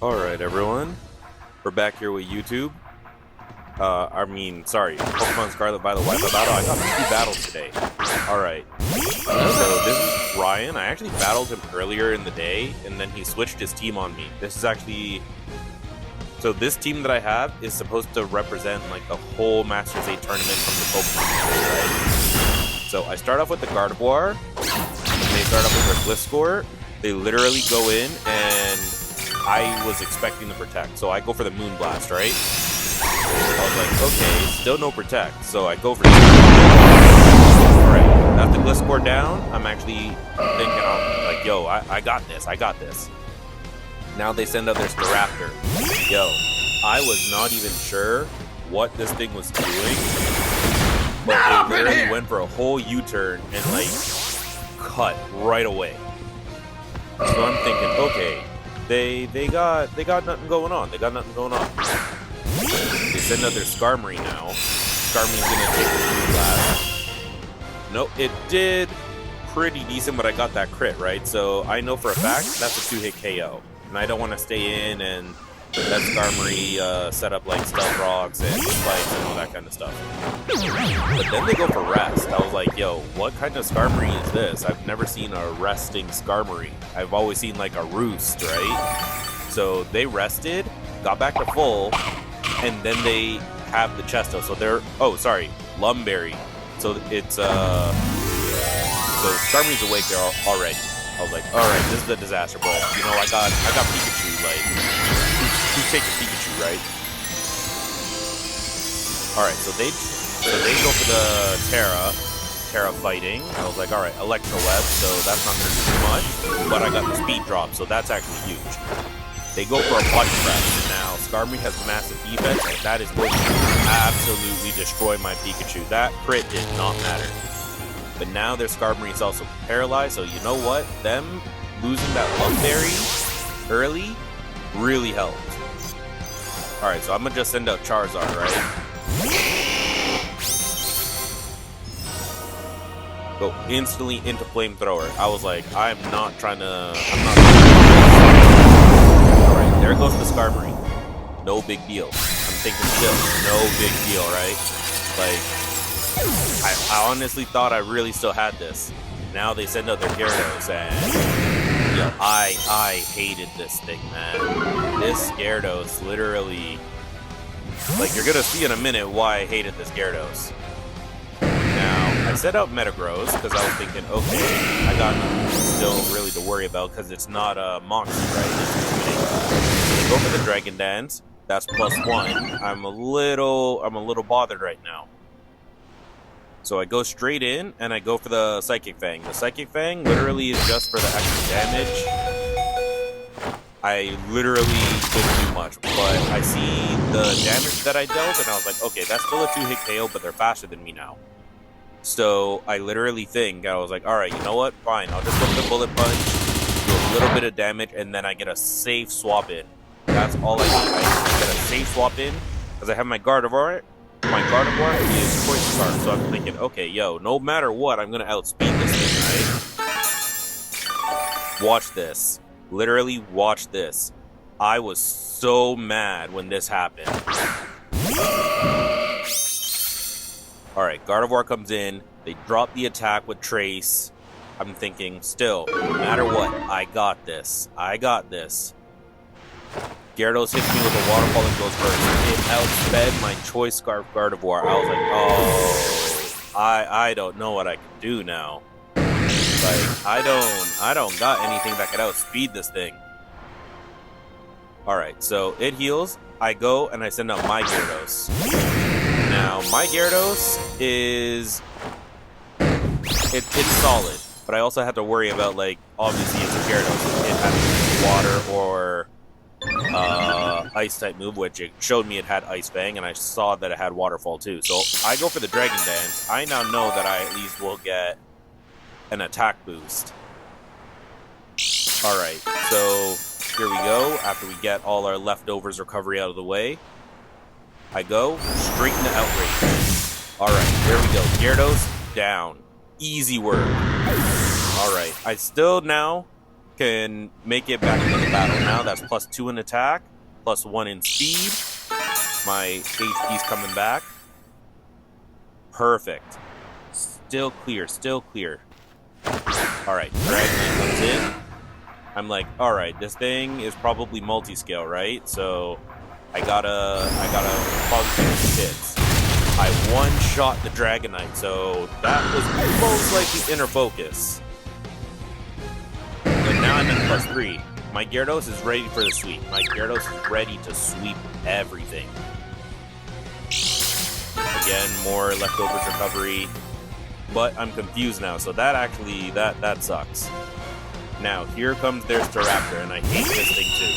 Alright everyone, we're back here with YouTube. Pokemon Scarlet by the Wifi battle. I got 2 battles today. Alright. So this is Ryan. I actually battled him earlier in the day, and then he switched his team on me. This is actually... So this team that I have is supposed to represent like the whole Masters 8 tournament from the Pokemon series, right? So I start off with the Gardevoir, and they start off with their Gliscor. They literally go in, and I was expecting to protect, so I go for the Moonblast, right? I was like, okay, still no protect, so I go for Alright, got the Gliscor down. I'm actually thinking, I'm like, yo, I got this. Now they send out their Staraptor. Yo, I was not even sure what this thing was doing, but it literally went for a whole U-turn and like cut right away. So I'm thinking, okay, they got nothing going on. They send out their Skarmory now. Skarmory's gonna take this Moonblast. Nope, it did pretty decent, but I got that crit, right? So I know for a fact that's a 2-hit KO. And I don't want to stay in and let Skarmory set up like Stealth Rocks and Spikes and all that kind of stuff. But then they go for Rest. I was like, yo, what kind of Skarmory is this? I've never seen a resting Skarmory. I've always seen like a Roost, right? So they rested, got back to full, and then they have the Chesto. So they're, Lumberry. So it's, so Skarmory's awake there already. I was like, alright, this is a disaster, but you know, I got Pikachu, like, who's taking Pikachu, right? Alright, so they go for the Terra fighting. I was like, alright, Electro Web, so that's not gonna do too much, but I got the speed drop, so that's actually huge. They go for a Button Press. Now, Skarmory has massive defense, and that is going to absolutely destroy my Pikachu. That crit did not matter. But now their Skarmory is also paralyzed, so you know what? Them losing that Lumberry early really helped. Alright, so I'm gonna just send out Charizard, right? Go instantly into Flamethrower. I was like, I'm not trying to... Alright, there goes the Skarmory. No big deal. I'm thinking still, no big deal, right? Like... I honestly thought I really still had this. Now they send out their Gyarados, and yo, I hated this thing, man. This Gyarados literally, like, you're gonna see in a minute why I hated this Gyarados. Now I set out Metagross because I was thinking, okay, I got nothing still really to worry about because it's not a Moxie, right? It's go for the Dragon Dance. That's +1. I'm a little bothered right now. So I go straight in, and I go for the Psychic Fang. The Psychic Fang literally is just for the extra damage. I literally didn't do much, but I see the damage that I dealt, and I was like, okay, that's still a 2-hit KO, but they're faster than me now. So I literally think, I was like, alright, you know what? Fine, I'll just go for the Bullet Punch, do a little bit of damage, and then I get a safe swap in. That's all I need. I get a safe swap in, because I have my Gardevoir. My Gardevoir is Choice Scarf, so I'm thinking, okay, yo, no matter what, I'm gonna outspeed this thing, right? Watch this. Literally, watch this. I was so mad when this happened. Alright, Gardevoir comes in, they drop the attack with Trace. I'm thinking, still, no matter what, I got this. Gyarados hits me with a waterfall and goes first. It outsped my Choice Scarf Gardevoir. I was like, oh, I don't know what I can do now. Like, I don't got anything that could outspeed this thing. Alright, so it heals. I go and I send out my Gyarados. Now, my Gyarados is... It's solid. But I also have to worry about, like, obviously it's a Gyarados. It has water or... ice type move, which it showed me it had Ice Fang, and I saw that it had Waterfall too. So I go for the Dragon Dance. I now know that I at least will get an attack boost. Alright, so here we go. After we get all our leftovers recovery out of the way, I go straight into Outrage. Alright, here we go. Gyarados down. Easy work. Alright, I still now can make it back into the battle. Now that's +2 in attack, +1 in speed. My HP's coming back. Perfect. Still clear, still clear. Alright, Dragon comes in. I'm like, alright, this thing is probably multi-scale, right? So I gotta probably take some hits. I one-shot the Dragonite, so that was most likely inner focus. But now I'm at +3. My Gyarados is ready for the sweep. My Gyarados is ready to sweep everything. Again, more leftovers recovery. But I'm confused now, so that actually, that sucks. Now, here comes their Staraptor, and I hate this thing too.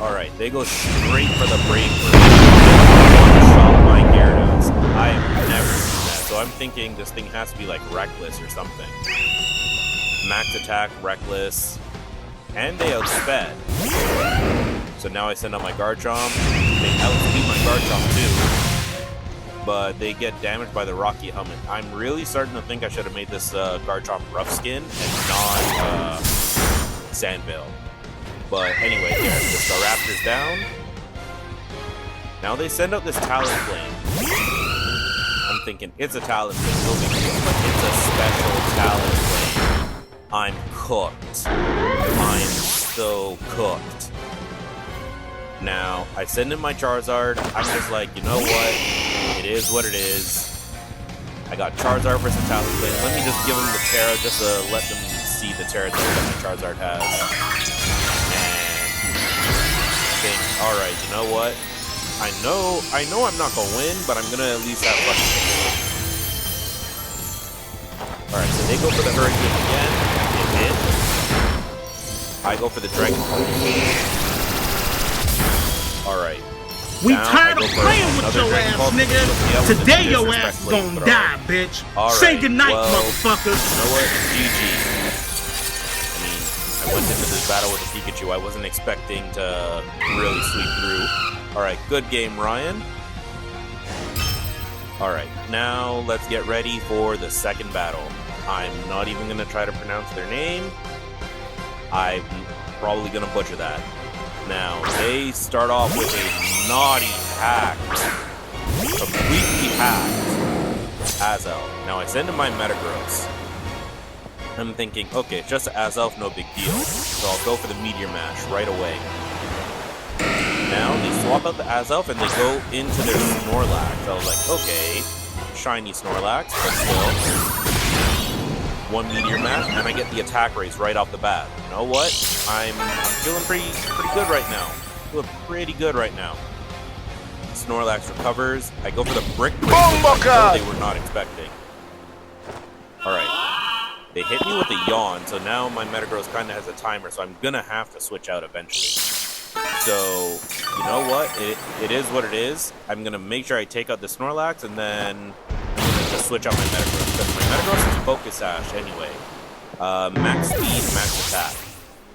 Alright, they go straight for the Brave Bird. One-shot my Gyarados. I have never seen that, so I'm thinking this thing has to be like Reckless or something. Max attack, Reckless, and they outsped. So now I send out my Garchomp. They outspeed my Garchomp too, but they get damaged by the Rocky Helmet. I'm really starting to think I should have made this Garchomp Rough Skin and not Sandvale. But anyway, here, the Staraptor's down. Now they send out this Talonflame. I'm thinking, it's a Talonflame, no big deal, but it's a special Talonflame. I'm cooked. I'm so cooked. Now, I send in my Charizard. I'm just like, you know what? It is what it is. I got Charizard versus Talonflame. Let me just give them the Terra just to let them see the Terra that my Charizard has. And think, alright, you know what? I know I'm not gonna win, but I'm gonna at least have fun. Alright, so they go for the Hurricane again. It hit. I go for the Dragon Pulse. Alright. We tired of playing with your ass, nigga. Today your ass is gonna die, bitch. Say goodnight, motherfuckers. You know what? GG. I mean, I went into this battle with a Pikachu. I wasn't expecting to really sweep through. Alright, good game, Ryan. Alright, now let's get ready for the second battle. I'm not even going to try to pronounce their name. I'm probably going to butcher that. Now, they start off with a naughty hack. Completely hacked Azelf. Now, I send in my Metagross. I'm thinking, okay, it's just Azelf, no big deal. So I'll go for the Meteor Mash right away. Now, they swap out the Azelf and they go into their Snorlax. I was like, okay, shiny Snorlax, but still. One Meteor Mash, and I get the attack raise right off the bat. You know what? I'm feeling pretty good right now. Feeling pretty good right now. Snorlax recovers. I go for the Brick Break, which they were not expecting. Alright. They hit me with a Yawn, so now my Metagross kind of has a timer, so I'm gonna have to switch out eventually. So, you know what? It is what it is. I'm gonna make sure I take out the Snorlax, and then I'm gonna just switch out my Metagross. Because my Metagross is Focus Sash anyway. Max speed, max attack.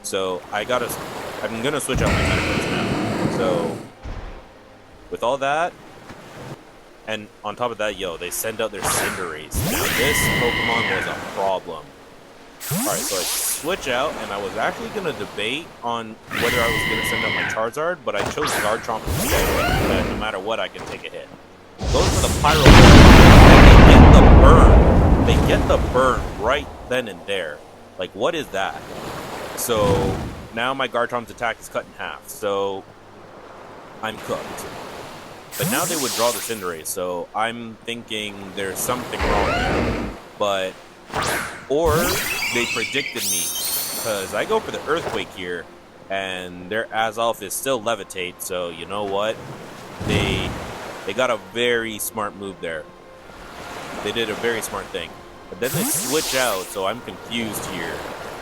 So I'm gonna switch out my Metagross now. So with all that, and on top of that, they send out their Cinderace. Now this Pokemon was a problem. Alright, so I switch out, and I was actually gonna debate on whether I was gonna send out my Charizard, but I chose Garchomp instead. No matter what, I can take a hit. Goes for the Pyro Ball, and they get the burn. They get the burn right then and there. Like, what is that? So now my Garchomp's attack is cut in half, so I'm cooked. But now they withdraw the Cinderace, so I'm thinking there's something wrong there. But, or they predicted me, because I go for the Earthquake here, and their Azelf is still Levitate, so you know what? They got a very smart move there. They did a very smart thing. But then they switch out, so I'm confused here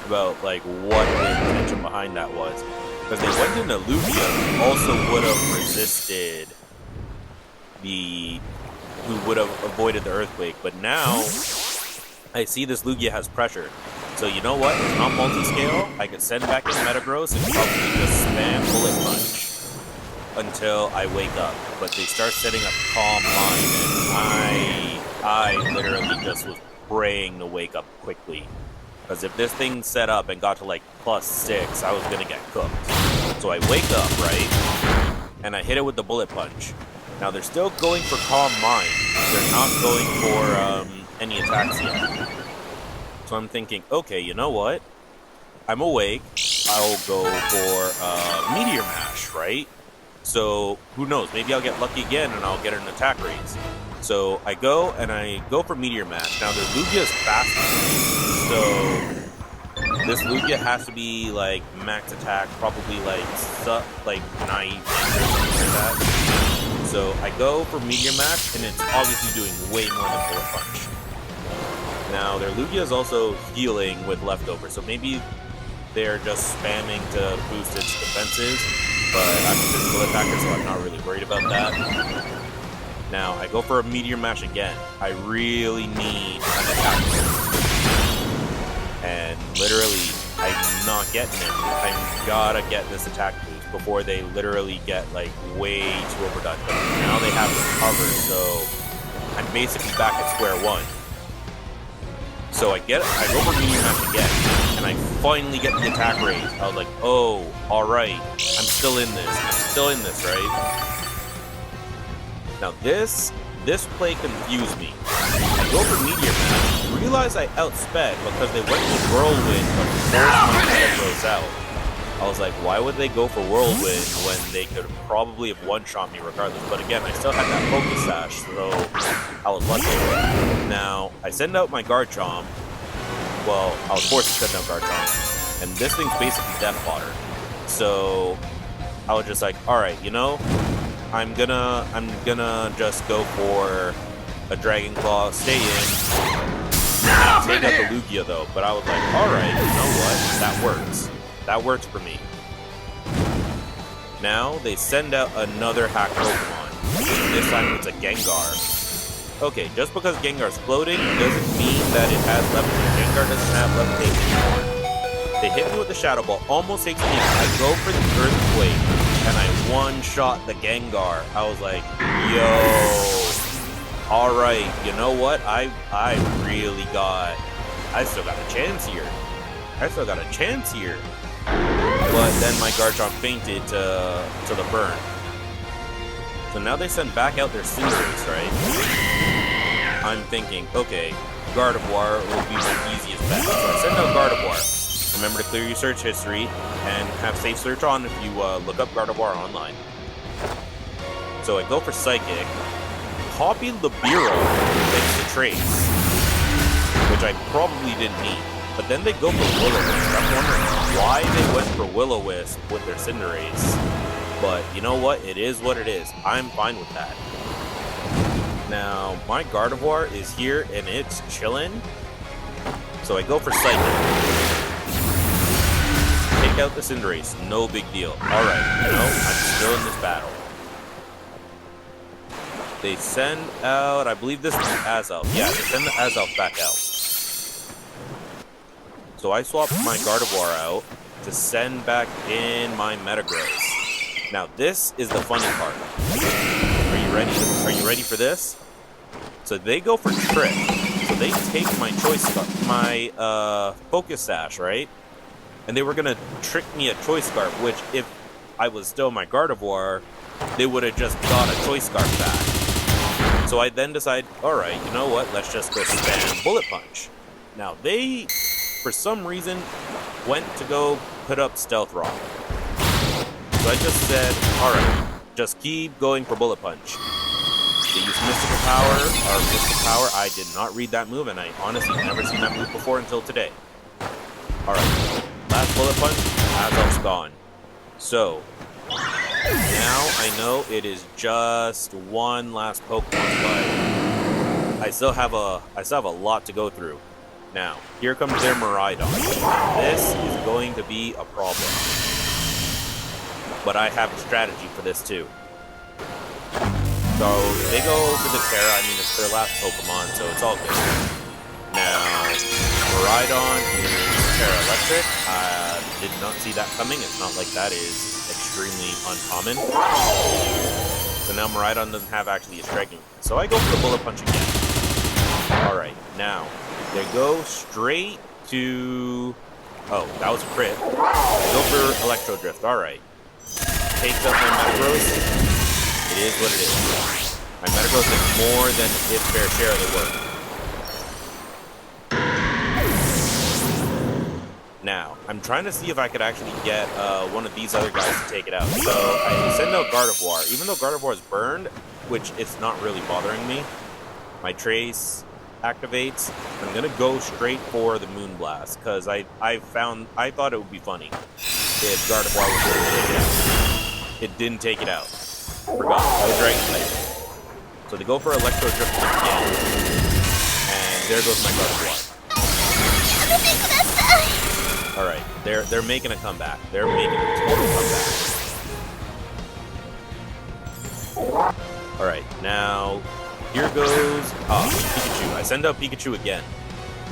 about like what the intention behind that was. Because they went into Lugia, also would have resisted who would have avoided the Earthquake. But now, I see this Lugia has pressure. So you know what? It's not multi-scale. I could send back in Metagross and probably just spam Bullet Punch until I wake up. But they start setting up Calm Mind, and I literally just was praying to wake up quickly. Because if this thing set up and got to like +6, I was gonna get cooked. So I wake up, right? And I hit it with the bullet punch. Now they're still going for Calm Mind. They're not going for any attacks yet. So I'm thinking, okay, you know what? I'm awake. I'll go for Meteor Mash, right? So who knows? Maybe I'll get lucky again and I'll get an attack raise. So I go for Meteor Mash. Now their Lugia is faster, so this Lugia has to be like max attack, probably like naive or something like that. So I go for Meteor Mash, and it's obviously doing way more than Bullet Punch. Now their Lugia is also healing with leftovers, so maybe they're just spamming to boost its defenses. But I'm a physical attacker, so I'm not really worried about that. Now, I go for a Meteor Mash again. I really need an attack boost. And literally, I'm not getting it. I gotta get this attack boost before they literally get, like, way too overdone. But now they have to cover, so I'm basically back at square one. So I go for Meteor Mash again, and I finally get the attack raise. I was like, oh, alright, I'm still in this, right? Now this play confused me. I go for Meteor Mash, realize I outsped because they went for Whirlwind, but forced my Metagross out. I was like, why would they go for Whirlwind when they could probably have one-shot me regardless? But again, I still had that Focus Sash, so I was lucky. Now, I send out my Garchomp. Well, I was forced to send out Garchomp. And this thing's basically death fodder. So, I was just like, alright, you know, I'm gonna just go for a Dragon Claw, stay in. Take out the Lugia though, but I was like, alright, you know what? That works. That works for me. Now, they send out another hack Pokemon. This time it's a Gengar. Okay, just because Gengar's floating doesn't mean that it has levitate. Gengar doesn't have levitate anymore. They hit me with the Shadow Ball, almost takes me out. I go for the Earthquake, and I one-shot the Gengar. I was like, yo, alright, you know what? I still got a chance here. But then my Garchomp fainted to the burn. So now they send back out their Cinderace, right? I'm thinking, okay, Gardevoir will be my easiest bet. So I send out Gardevoir. Remember to clear your search history and have safe search on if you look up Gardevoir online. So I go for Psychic. Copy Libero makes the trace, which I probably didn't need. But then they go for Will-O-Wisp. I'm wondering why they went for Will-O-Wisp with their Cinderace. But you know what? It is what it is. I'm fine with that. Now, my Gardevoir is here and it's chilling. So I go for Psychic. Take out the Cinderace. No big deal. Alright, you know, I'm still in this battle. They send out, I believe this is the Azelf. Yeah, they send the Azelf back out. So I swap my Gardevoir out to send back in my Metagross. Now this is the funny part. Are you ready? Are you ready for this? So they go for Trick. So they take my Focus Sash, right? And they were gonna trick me a Choice Scarf, which if I was still my Gardevoir, they would have just got a Choice Scarf back. So I then decide, alright, you know what? Let's just go spam Bullet Punch. Now they, for some reason, went to go put up Stealth Rock. So I just said, alright, just keep going for Bullet Punch. They use Mystical Power. I did not read that move, and I honestly never seen that move before until today. Alright, last Bullet Punch, Azelf's gone. So, now I know it is just one last Pokemon, but I still have a lot to go through. Now, here comes their Miraidon. This is going to be a problem. But I have a strategy for this too. So, they go for the Terra. I mean, it's their last Pokemon, so it's all good. Now, Miraidon is Terra Electric. Did not see that coming. It's not like that is extremely uncommon. So now Miraidon doesn't have actually a striking. So I go for the Bullet Punch again. Alright, now, they go straight to... Oh, that was a crit. Go for Electro Drift. Alright. Takes up my Metagross. It is what it is. My Metagross is more than its fair share of the work. Now, I'm trying to see if I could actually get one of these other guys to take it out. So I send out Gardevoir. Even though Gardevoir is burned, which it's not really bothering me, my Trace activates. I'm gonna go straight for the Moonblast because I thought it would be funny if Gardevoir was going to take it out. It didn't take it out. Forgot. I was Dragon type. So they go for Electro Drift again, and there goes my Gardevoir. All right, they're making a comeback. They're making a total comeback. All right, now here goes Pikachu. I send out Pikachu again.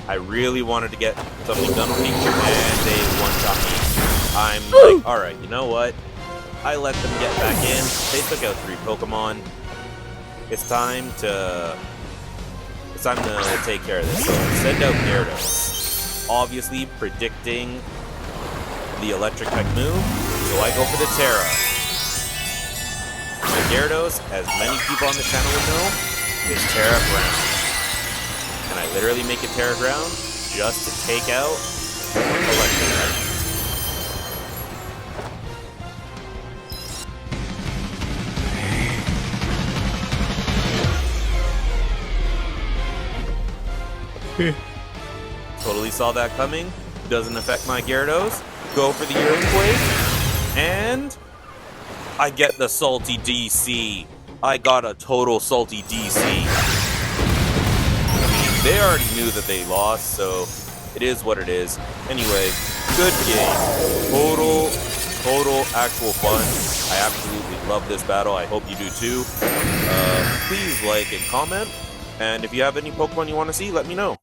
I really wanted to get something done with Pikachu, and they one-shot me. I'm like, all right, you know what? I let them get back in. They took out 3 Pokemon. It's time to take care of this. So send out Gyarados. Obviously predicting the electric type move, so I go for the Terra. My Gyarados, as many people on the channel would know, is Terra Ground. And I literally make it Terra Ground just to take out electric type. Totally saw that coming. Doesn't affect my Gyarados. Go for the Earthquake. And I get the Salty DC. I got a total Salty DC. I mean, they already knew that they lost, so it is what it is. Anyway, good game. Total actual fun. I absolutely love this battle. I hope you do too. Please like and comment. And if you have any Pokemon you want to see, let me know.